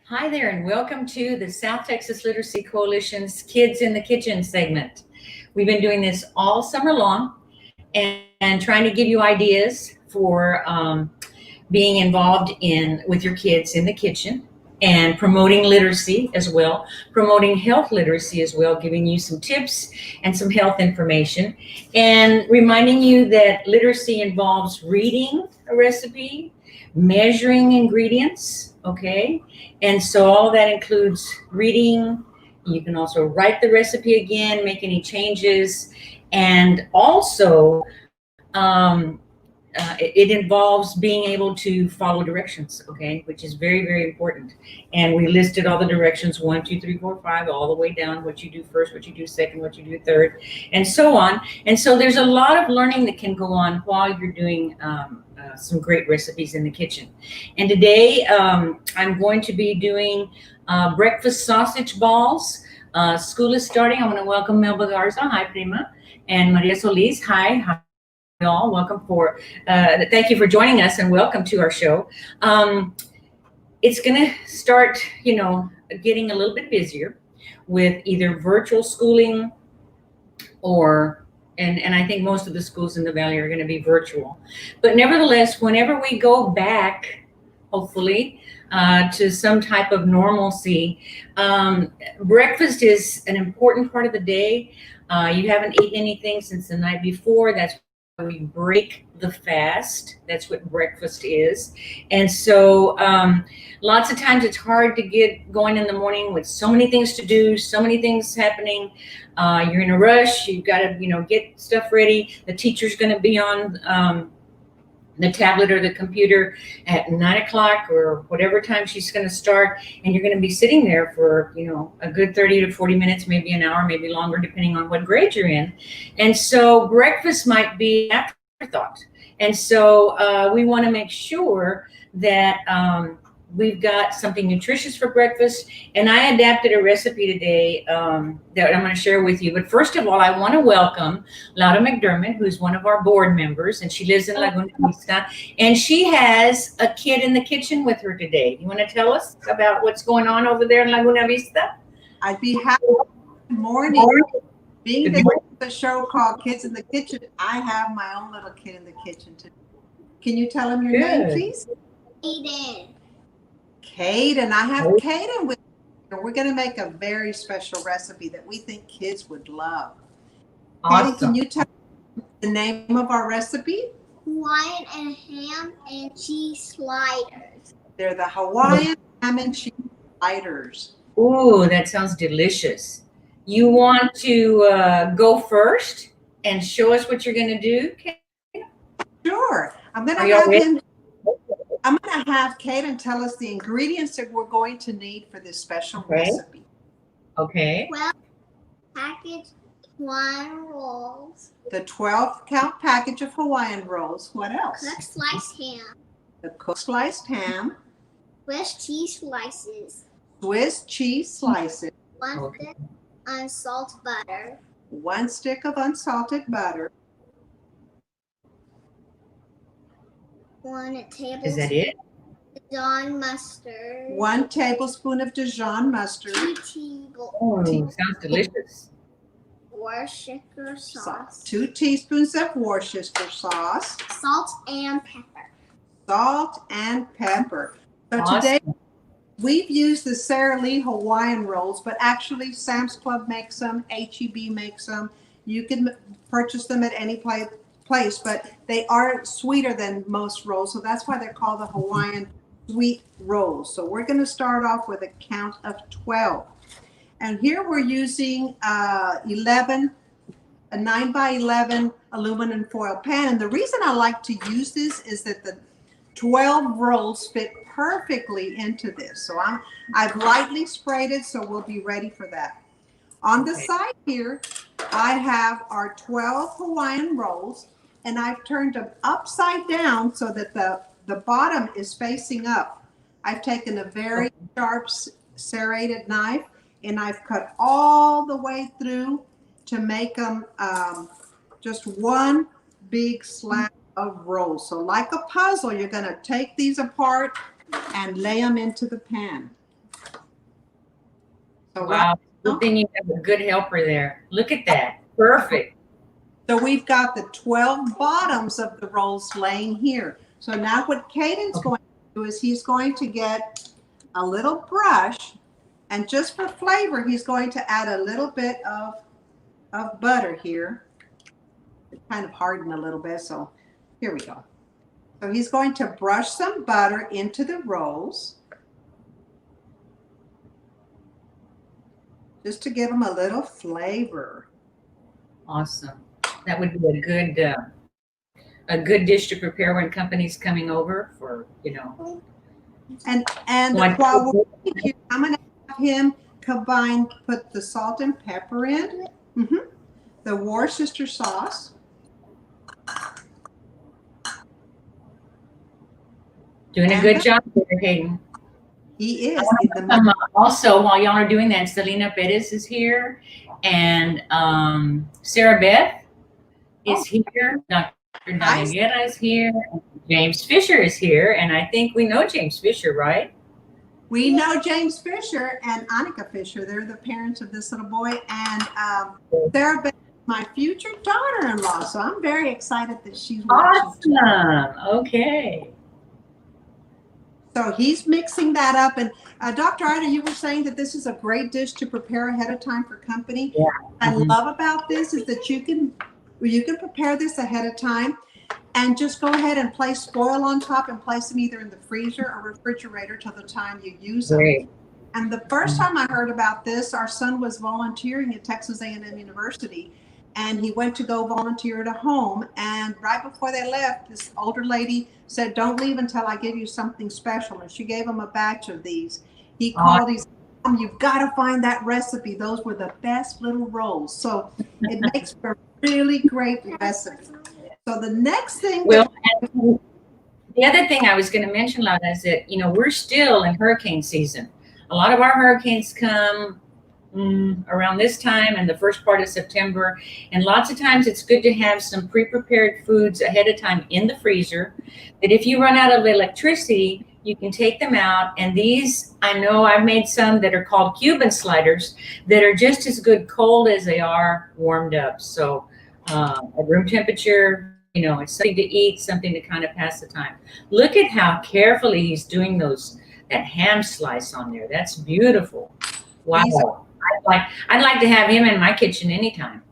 Hi there, and welcome to the South Texas Literacy Coalition's Kids in the Kitchen segment. We've been doing this all summer long and trying to give you ideas for being involved with your kids in the kitchen and promoting literacy as well, promoting health literacy as well, giving you some tips and some health information, and reminding you that literacy involves reading a recipe, measuring ingredients, okay? And so all that includes reading. You can also write the recipe again, make any changes, and also it involves being able to follow directions, okay, which is very, very important. And we listed all the directions, 1, 2, 3, 4, 5, all the way down, what you do first, what you do second, what you do third, and so on. And so there's a lot of learning that can go on while you're doing some great recipes in the kitchen. And today I'm going to be doing breakfast sausage balls. School is starting. I want to welcome Melba Garza. Hi, Prima. And Maria Solis. Hi. All welcome thank you for joining us and welcome to our show. It's going to start, getting a little bit busier with either virtual schooling and I think most of the schools in the Valley are going to be virtual. But nevertheless, whenever we go back, hopefully, to some type of normalcy, breakfast is an important part of the day. You haven't eaten anything since the night before. That's we break the fast. That's what breakfast is. And so lots of times it's hard to get going in the morning with so many things to do, so many things happening. You're in a rush. You've got to, get stuff ready. The teacher's going to be on the tablet or the computer at 9 o'clock or whatever time she's going to start. And you're going to be sitting there for, a good 30 to 40 minutes, maybe an hour, maybe longer, depending on what grade you're in. And so breakfast might be an afterthought. And so we want to make sure that we've got something nutritious for breakfast. And I adapted a recipe today that I'm going to share with you. But first of all, I want to welcome Laura McDermott, who's one of our board members, and she lives in Laguna Vista. And she has a kid in the kitchen with her today. You want to tell us about what's going on over there in Laguna Vista? I'd be happy. Good morning. Being the show called Kids in the Kitchen, I have my own little kid in the kitchen today. Can you tell him your name, please? Caden. I have Caden with me. We're going to make a very special recipe that we think kids would love. Awesome. Caden, can you tell the name of our recipe? Hawaiian and ham and cheese sliders. They're the Hawaiian ham and cheese sliders. Ooh, that sounds delicious. You want to go first and show us what you're going to do, Caden? Sure. I'm going to have Caden tell us the ingredients that we're going to need for this special recipe. Okay. 12 package Hawaiian rolls. The 12-count package of Hawaiian rolls. What else? Cooked sliced ham. The cooked sliced ham. Swiss cheese slices. Swiss cheese slices. 1 stick unsalted butter. 1 stick of unsalted butter. 1 tablespoon. Is that it? Dijon mustard. 1 tablespoon of Dijon mustard. 2 Sounds delicious. Worcestershire sauce. 2 teaspoons of Worcestershire sauce. Salt and pepper. Salt and pepper. So Awesome. Today we've used the Sara Lee Hawaiian rolls, but actually Sam's Club makes them, HEB makes them. You can purchase them at any place, but they are sweeter than most rolls, so that's why they're called the Hawaiian sweet rolls. So we're going to start off with a count of 12. And here we're using a 9 by 11 aluminum foil pan. And the reason I like to use this is that the 12 rolls fit perfectly into this. So I've lightly sprayed it, so we'll be ready for that. On the side here, I have our 12 Hawaiian rolls, and I've turned them upside down so that the bottom is facing up. I've taken a very sharp serrated knife, and I've cut all the way through to make them just one big slab of rolls. So like a puzzle, you're gonna take these apart and lay them into the pan. So Wow. Good thing you have a good helper there. Look at that. Perfect. So we've got the 12 bottoms of the rolls laying here. So now what Caden's going to do is he's going to get a little brush, and just for flavor, he's going to add a little bit of butter here. It kind of hardened a little bit, so here we go. So he's going to brush some butter into the rolls, just to give them a little flavor. Awesome. That would be a good dish to prepare when company's coming over for, And Like- while we're here, I'm going to have him put the salt and pepper in, the Worcester sauce, doing a good job there, Hayden. he is. Also, while y'all are doing that, Selena Perez is here, and Sarah Beth is here. Dr. Daniela is here. James Fisher is here, and I think we know James Fisher, right? We know James Fisher and Annika Fisher. They're the parents of this little boy, and Sarah Beth, my future daughter-in-law. So I'm very excited that she's watching. Awesome. Okay. So he's mixing that up. And Dr. Ida, you were saying that this is a great dish to prepare ahead of time for company. Yeah. I love about this is that you can prepare this ahead of time and just go ahead and place foil on top and place them either in the freezer or refrigerator till the time you use them. Great. And the first time I heard about this, our son was volunteering at Texas A&M University, and he went to go volunteer at a home. And right before they left, this older lady said, "Don't leave until I give you something special." And she gave him a batch of these. He called, he said, "Mom, you've got to find that recipe. Those were the best little rolls." So it makes for a really great recipe. So the next thing. Well, and the other thing I was going to mention, Lana, is that, we're still in hurricane season. A lot of our hurricanes come around this time and the first part of September. And lots of times it's good to have some pre-prepared foods ahead of time in the freezer, that if you run out of electricity, you can take them out. And these, I know I've made some that are called Cuban sliders that are just as good cold as they are warmed up. So at room temperature, it's something to eat, something to kind of pass the time. Look at how carefully he's doing that ham slice on there. That's beautiful. Wow. I'd like to have him in my kitchen anytime.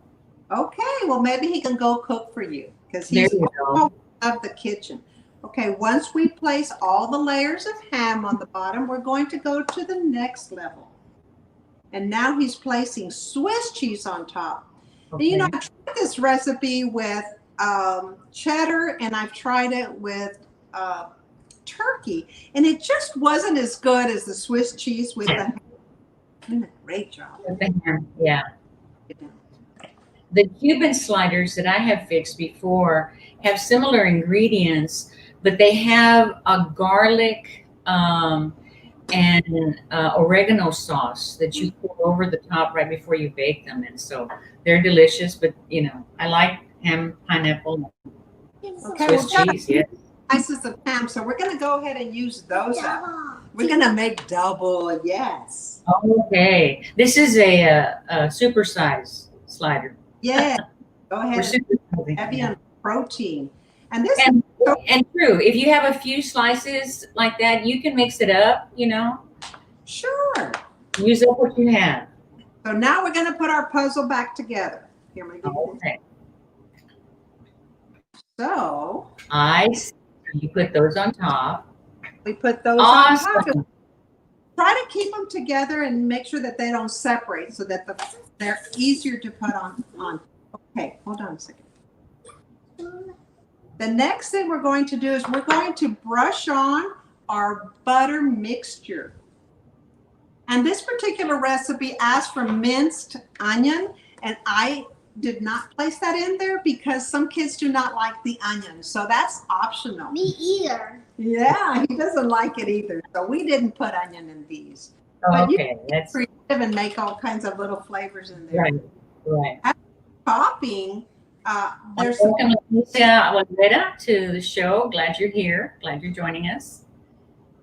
Okay, well, maybe he can go cook for you because he's of the kitchen. Okay, once we place all the layers of ham on the bottom, we're going to go to the next level. And now he's placing Swiss cheese on top. Okay. And, I tried this recipe with cheddar, and I've tried it with turkey, and it just wasn't as good as the Swiss cheese with the ham. Doing a great job. Yeah. The Cuban sliders that I have fixed before have similar ingredients, but they have a garlic and oregano sauce that you pour over the top right before you bake them. And so they're delicious, but I like ham, pineapple, Okay, Swiss cheese, yeah. Slices of ham, so we're going to go ahead and use those up. We're going to make double, yes. Okay. This is a super size slider. Yeah, go We're ahead. super Heavy sizing. on protein. And this And true, if you have a few slices like that, you can mix it up, sure. use up what you have. So now we're going to put our puzzle back together. Here we go. Okay. So You put those on top. we put those on top. Awesome. Try to keep them together and make sure that they don't separate so that they're easier to put on. Okay, hold on a second. The next thing we're going to do is we're going to brush on our butter mixture. And this particular recipe asks for minced onion, and I did not place that in there because some kids do not like the onion. So that's optional. Me either. Yeah, he doesn't like it either. So we didn't put onion in these. But you Okay, that's creative and make all kinds of little flavors in there. right. Topping, There's Welcome, Lisa Walreda, to the show. Glad you're here. Glad you're joining us.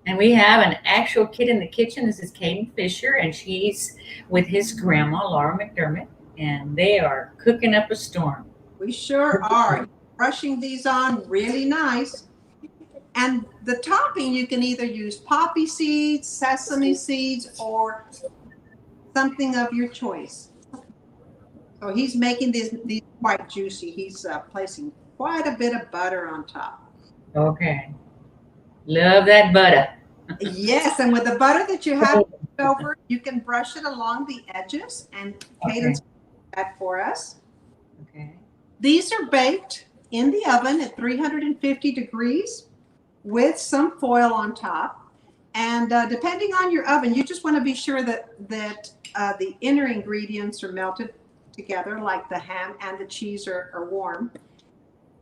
And we have an actual kid in the kitchen. This is Caden Fisher, and she's with his grandma, Laura McDermott, and they are cooking up a storm. we sure are brushing these on really nice. And the topping, you can either use poppy seeds, sesame seeds, or something of your choice. So he's making these quite juicy. He's placing quite a bit of butter on top. Okay. Love that butter. Yes, and with the butter that you have over, you can brush it along the edges, and Caden's that for us. Okay. These are baked in the oven at 350 degrees with some foil on top. And depending on your oven, you just want to be sure that the inner ingredients are melted together, like the ham and the cheese are warm.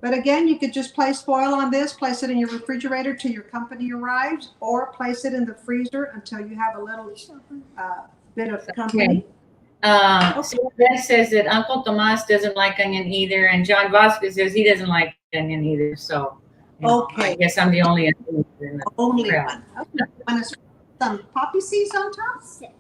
But again, you could just place foil on this, place it in your refrigerator till your company arrives, or place it in the freezer until you have a little bit of company. So Beth says that Uncle Tomas doesn't like onion either, and John Vasquez says he doesn't like onion either. So, Okay. I guess I'm the only onion in the Only crowd. one. Okay. Want to some poppy seeds on top? 6.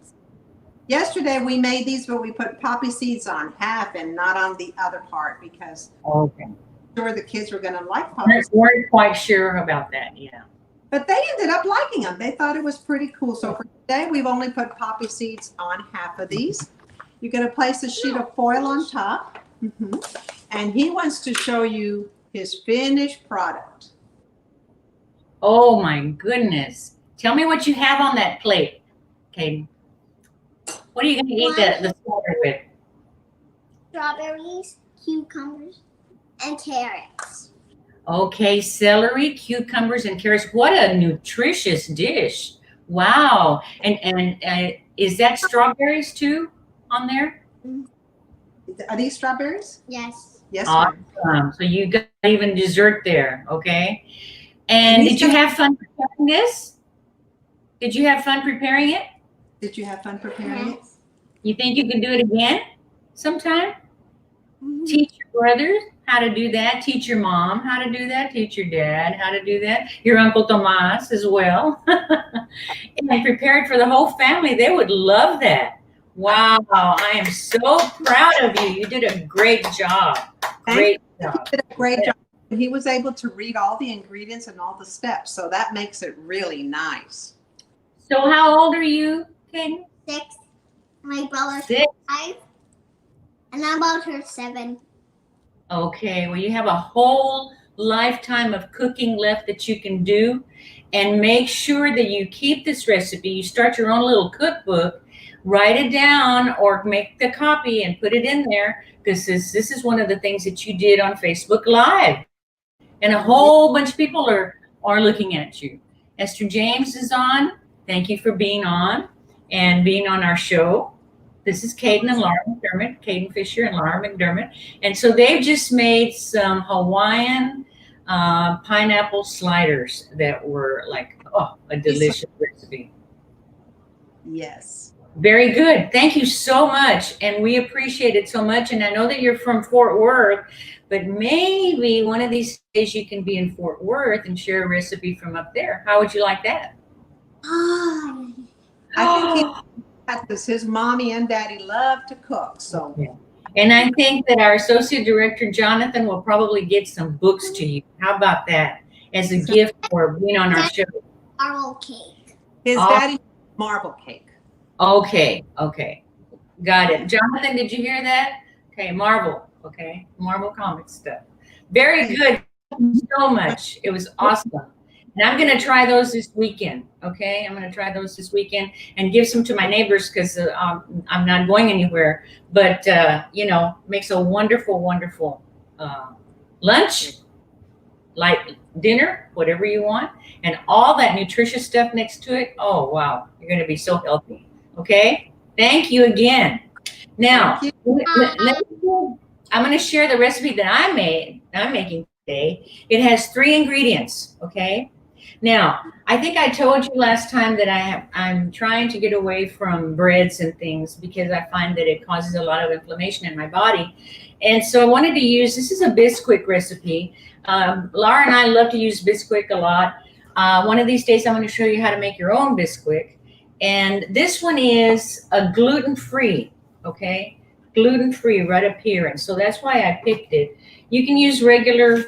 Yesterday we made these, but we put poppy seeds on half and not on the other part because Okay. I'm sure the kids were going to like poppy seeds. Weren't quite sure about that. Yeah. But they ended up liking them. They thought it was pretty cool. So for today, we've only put poppy seeds on half of these. You're going to place a sheet of foil on top. And he wants to show you his finished product. Oh my goodness. Tell me what you have on that plate, Caden. What are you going to eat the starter with? Strawberries, cucumbers, and carrots. Okay, celery, cucumbers, and carrots. What a nutritious dish. Wow. And is that strawberries too on there? Are these strawberries? Yes. Yes, ma'am. Awesome. So you got even dessert there. Okay. And did you have fun preparing this? Did you have fun preparing it? Did you have fun preparing it? Yes. You think you can do it again sometime? Mhm. Teach your brothers how to do that. Teach your mom how to do that. Teach your dad how to do that. Your Uncle Tomas as well. And prepare it for the whole family. They would love that. Wow. I am so proud of you. You did a great job. Great job. He did a great job. He was able to read all the ingredients and all the steps, so that makes it really nice. So how old are you, Caden? 6. My brother's 6. 5. And I'm about her 7. Okay, well, you have a whole lifetime of cooking left that you can do. And make sure that you keep this recipe. You start your own little cookbook, write it down or make the copy and put it in there, because this is one of the things that you did on Facebook Live. And a whole bunch of people are looking at you. Esther James is on. Thank you for being on and being on our show. This is Caden and Laura McDermott, Caden Fisher and Laura McDermott. And so they've just made some Hawaiian pineapple sliders that were like, a delicious recipe. Yes. Very good. Thank you so much. And we appreciate it so much. And I know that you're from Fort Worth, but maybe one of these days you can be in Fort Worth and share a recipe from up there. How would you like that? Oh. I think because his mommy and daddy love to cook. So And I think that our associate director, Jonathan, will probably get some books to you. How about that? As a gift for being on our show. Marble cake. his daddy marble cake. Okay. Got it. Jonathan, did you hear that? Okay, Marvel. Okay, Marvel comic stuff. Very good. Thank you so much. It was awesome. And I'm going to try those this weekend. Okay, I'm going to try those this weekend and give some to my neighbors because I'm not going anywhere. But, makes a wonderful, wonderful lunch, light dinner, whatever you want. And all that nutritious stuff next to it. Oh, wow. You're going to be so healthy. Okay, thank you again. Now, I'm going to share the recipe that I'm making today. It has 3 ingredients, okay? Now, I think I told you last time that I'm trying to get away from breads and things because I find that it causes a lot of inflammation in my body. And so I wanted to use, this is a Bisquick recipe. Laura and I love to use Bisquick a lot. One of these days, I'm going to show you how to make your own Bisquick. And this one is a gluten-free, okay? Gluten-free right up here. And so that's why I picked it. You can use regular,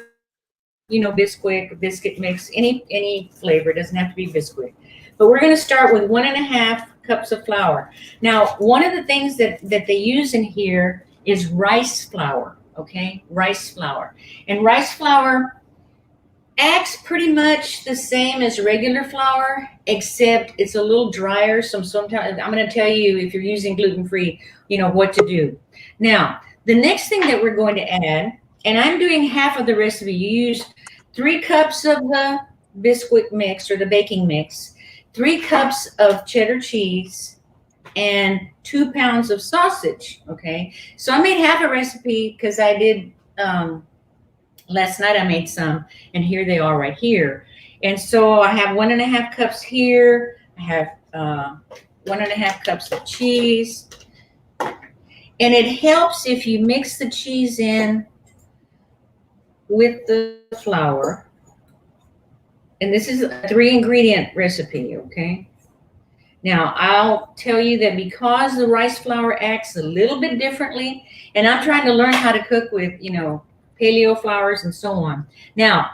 Bisquick, biscuit mix, any flavor. It doesn't have to be Bisquick. But we're going to start with 1.5 cups of flour. Now, one of the things that they use in here is rice flour, okay? Rice flour. And rice flour acts pretty much the same as regular flour, except it's a little drier. So sometimes I'm going to tell you, if you're using gluten-free, what to do. Now, the next thing that we're going to add, and I'm doing half of the recipe. You use 3 cups of the Bisquick mix or the baking mix, 3 cups of cheddar cheese, and 2 pounds of sausage, okay? So I made half a recipe because I did, last night I made some, and here they are right here. And so I have 1.5 cups here. I have 1.5 cups of cheese. And it helps if you mix the cheese in with the flour. And this is a 3-ingredient recipe, okay? Now, I'll tell you that because the rice flour acts a little bit differently, and I'm trying to learn how to cook with, paleo flours and so on. Now,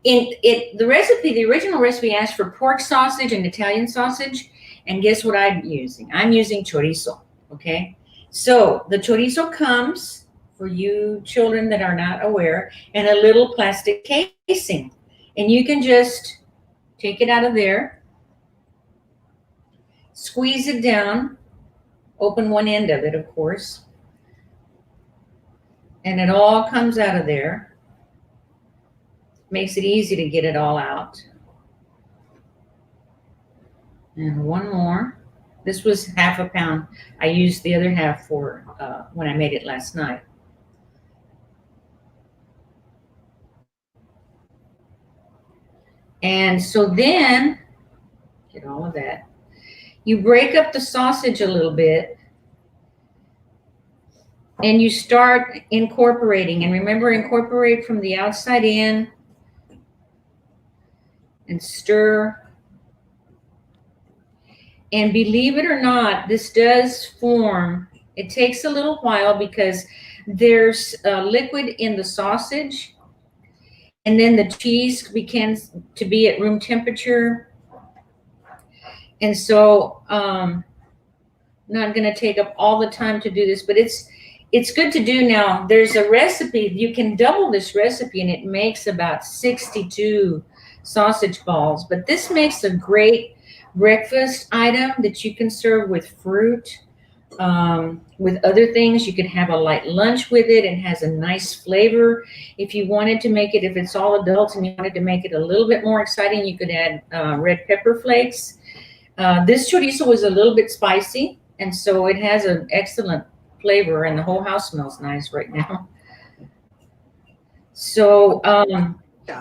the recipe, the original recipe asked for pork sausage and Italian sausage, and guess what I'm using? I'm using chorizo, okay? So the chorizo comes, for you children that are not aware, in a little plastic casing. And you can just take it out of there, squeeze it down, open one end of it, of course, and it all comes out of there. Makes it easy to get it all out. And one more. This was half a pound. I used the other half for when I made it last night. And so then, get all of that. You break up the sausage a little bit and you start incorporating. And remember, incorporate from the outside in and stir. And believe it or not, this does form. It takes a little while because there's liquid in the sausage. And then the cheese begins to be at room temperature. And so I'm not going to take up all the time to do this, but it's good to do now. There's a recipe. You can double this recipe, and it makes about 62 sausage balls. But this makes a great breakfast item that you can serve with fruit, with other things. You could have a light lunch with it and has a nice flavor. If you wanted to make it, if it's all adults and you wanted to make it a little bit more exciting, you could add red pepper flakes. This chorizo was a little bit spicy, and so it has an excellent flavor, and the whole house smells nice right now. So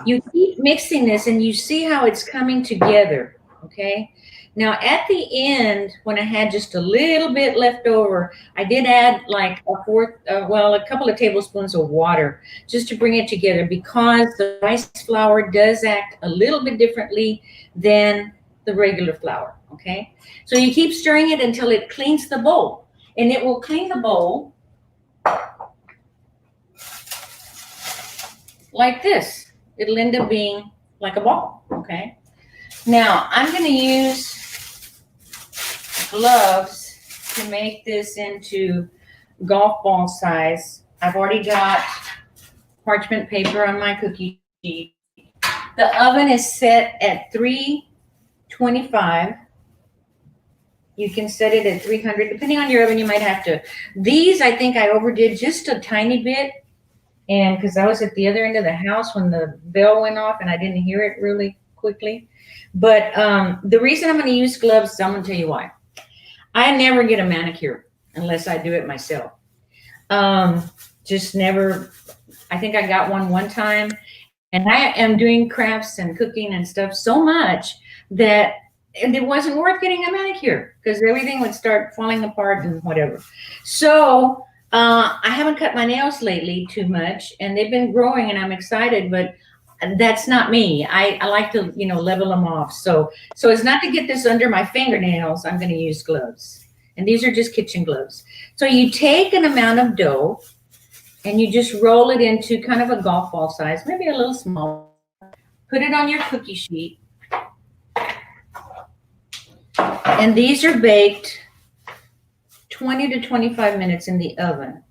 you keep mixing this, and you see how it's coming together, okay? Now, at the end, when I had just a little bit left over, I did add like a couple of tablespoons of water just to bring it together, because the rice flour does act a little bit differently than the regular flour, okay? So you keep stirring it until it cleans the bowl, and it will clean the bowl like this. It'll end up being like a ball, okay? Now, I'm going to use gloves to make this into golf ball size. I've already got parchment paper on my cookie sheet. The oven is set at 325. You can set it at 300. Depending on your oven, you might have to. These, I think I overdid just a tiny bit, and because I was at the other end of the house when the bell went off and I didn't hear it really quickly. But the reason I'm going to use gloves is I'm going to tell you why. I never get a manicure unless I do it myself. Just never. I think I got one time, And I am doing crafts and cooking and stuff so much that and it wasn't worth getting a manicure because everything would start falling apart and whatever. So I haven't cut my nails lately too much, and they've been growing, and I'm excited. But that's not me. I like to level them off. So it's not to get this under my fingernails. I'm going to use gloves, and these are just kitchen gloves. So you take an amount of dough, and you just roll it into kind of a golf ball size, maybe a little small. Put it on your cookie sheet. And these are baked 20 to 25 minutes in the oven.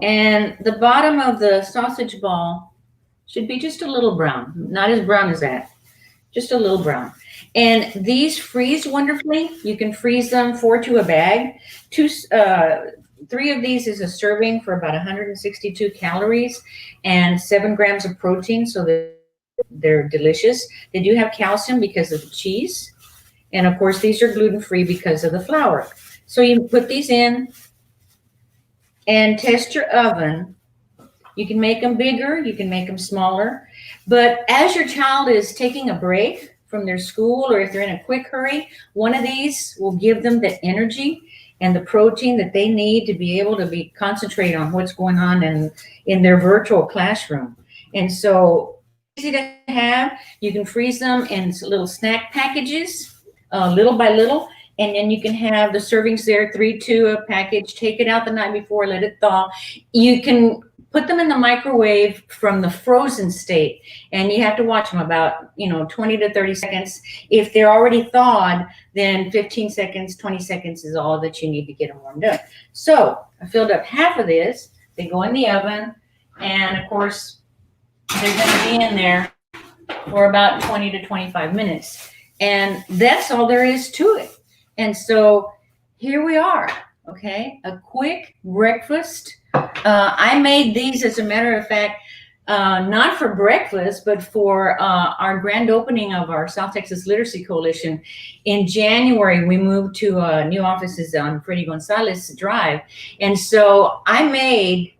And the bottom of the sausage ball should be just a little brown, not as brown as that, just a little brown. And these freeze wonderfully. You can freeze them 4 to a bag. 3 of these is a serving for about 162 calories and 7 grams of protein, so they're delicious. They do have calcium because of the cheese. And of course, these are gluten-free because of the flour. So you put these in and test your oven. You can make them bigger, you can make them smaller. But as your child is taking a break from their school, or if they're in a quick hurry, one of these will give them the energy and the protein that they need to be able to concentrate on what's going on in their virtual classroom. And so easy to have. You can freeze them in little snack packages, little by little, and then you can have the servings there, 3 to a package. Take it out the night before, let it thaw. You can put them in the microwave from the frozen state, and you have to watch them about 20 to 30 seconds. If they're already thawed, then 15 seconds, 20 seconds is all that you need to get them warmed up. So I filled up half of this. They go in the oven, and of course they're going to be in there for about 20 to 25 minutes. And that's all there is to it. And so here we are, okay? A quick breakfast. I made these, as a matter of fact, not for breakfast, but for our grand opening of our South Texas Literacy Coalition. In January, we moved to new offices on Freddy Gonzalez Drive. And so I made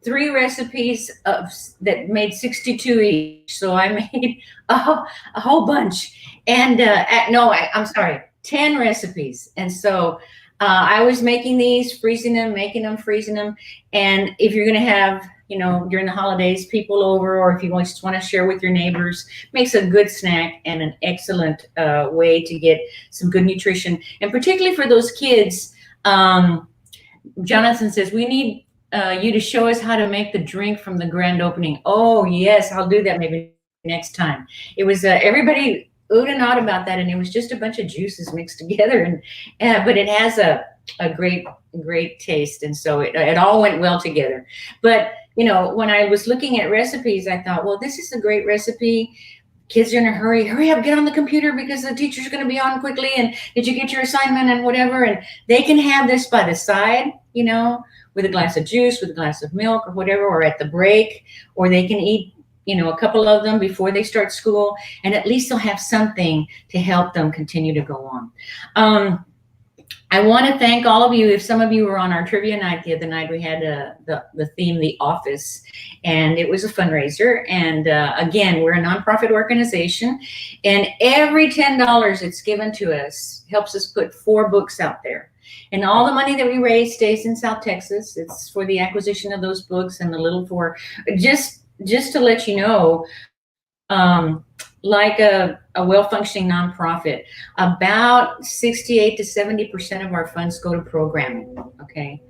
3 recipes that made 62 each. So I made a whole bunch. And I'm sorry, 10 recipes. And so I was making these, freezing them, making them, freezing them. And if you're going to have, during the holidays, people over, or if you just want to share with your neighbors, makes a good snack and an excellent way to get some good nutrition. And particularly for those kids, Jonathan says, we need you to show us how to make the drink from the grand opening. Oh, yes, I'll do that maybe next time. It was everybody oohed and awed about that, and it was just a bunch of juices mixed together, but it has a great taste, and so it all went well together. But when I was looking at recipes, I thought, well, this is a great recipe. Kids are in a hurry up, get on the computer because the teacher's going to be on quickly, and did you get your assignment and whatever, and they can have this by the side, with a glass of juice, with a glass of milk or whatever, or at the break, or they can eat a couple of them before they start school, and at least they'll have something to help them continue to go on. I want to thank all of you. If some of you were on our trivia night the other night, we had the theme, The Office, and it was a fundraiser. And again, we're a nonprofit organization, and every $10 that's given to us helps us put 4 books out there. And all the money that we raise stays in South Texas. It's for the acquisition of those books and the little for just to let you know, like a well-functioning nonprofit, about 68 to 70% of our funds go to programming, okay?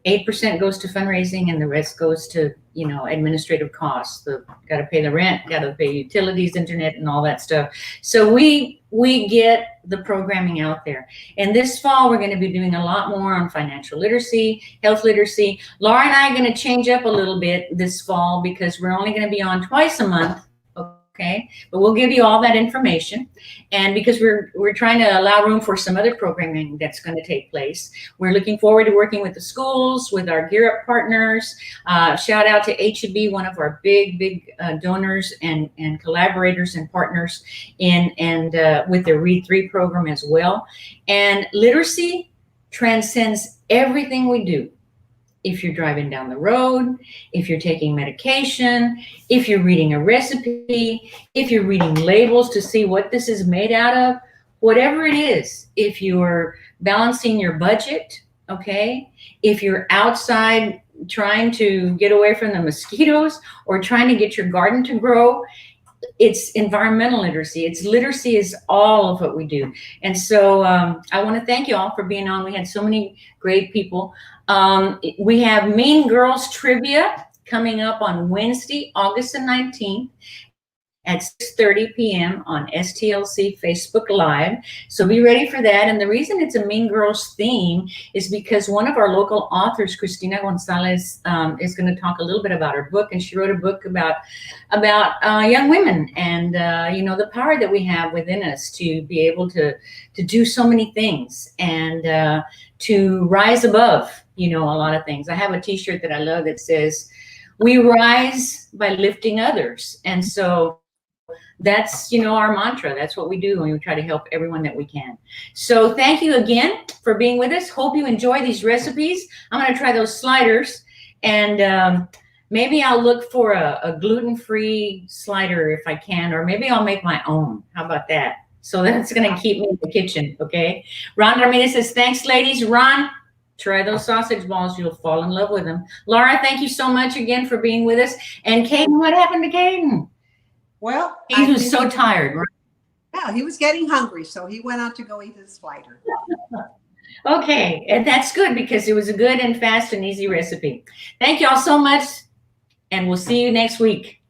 8% goes to fundraising, and the rest goes to, administrative costs. Got to pay the rent, got to pay utilities, internet, and all that stuff. So we get the programming out there. And this fall, we're going to be doing a lot more on financial literacy, health literacy. Laura and I are going to change up a little bit this fall because we're only going to be on twice a month. Okay, but we'll give you all that information. And because we're trying to allow room for some other programming that's going to take place, we're looking forward to working with the schools, with our Gear Up partners. Shout out to HEB, one of our big donors and collaborators and partners with their Read 3 program as well. And literacy transcends everything we do. if you're driving down the road, if you're taking medication, if you're reading a recipe, if you're reading labels to see what this is made out of, whatever it is, if you're balancing your budget, okay, if you're outside trying to get away from the mosquitoes or trying to get your garden to grow, it's environmental literacy. It's literacy is all of what we do. And so I want to thank you all for being on. We had so many great people. We have Mean Girls Trivia coming up on Wednesday, August the 19th at 6:30 p.m. on STLC Facebook Live. So be ready for that. And the reason it's a Mean Girls theme is because one of our local authors, Cristina Gonzalez, is going to talk a little bit about her book. And she wrote a book about young women and, the power that we have within us to be able to do so many things and to rise above, a lot of things. I have a t-shirt that I love that says, "We rise by lifting others." And so that's, our mantra. That's what we do, and we try to help everyone that we can. So thank you again for being with us. Hope you enjoy these recipes. I'm going to try those sliders, and maybe I'll look for a gluten-free slider if I can, or maybe I'll make my own. How about that? So that's going to keep me in the kitchen, okay? Ron Ramirez says, thanks, ladies. Ron, try those sausage balls. You'll fall in love with them. Laura, thank you so much again for being with us. And Caden, what happened to Caden? Well, He was so tired, right? Yeah, he was getting hungry, so he went out to go eat his slider. Okay, and that's good because it was a good and fast and easy recipe. Thank you all so much, and we'll see you next week.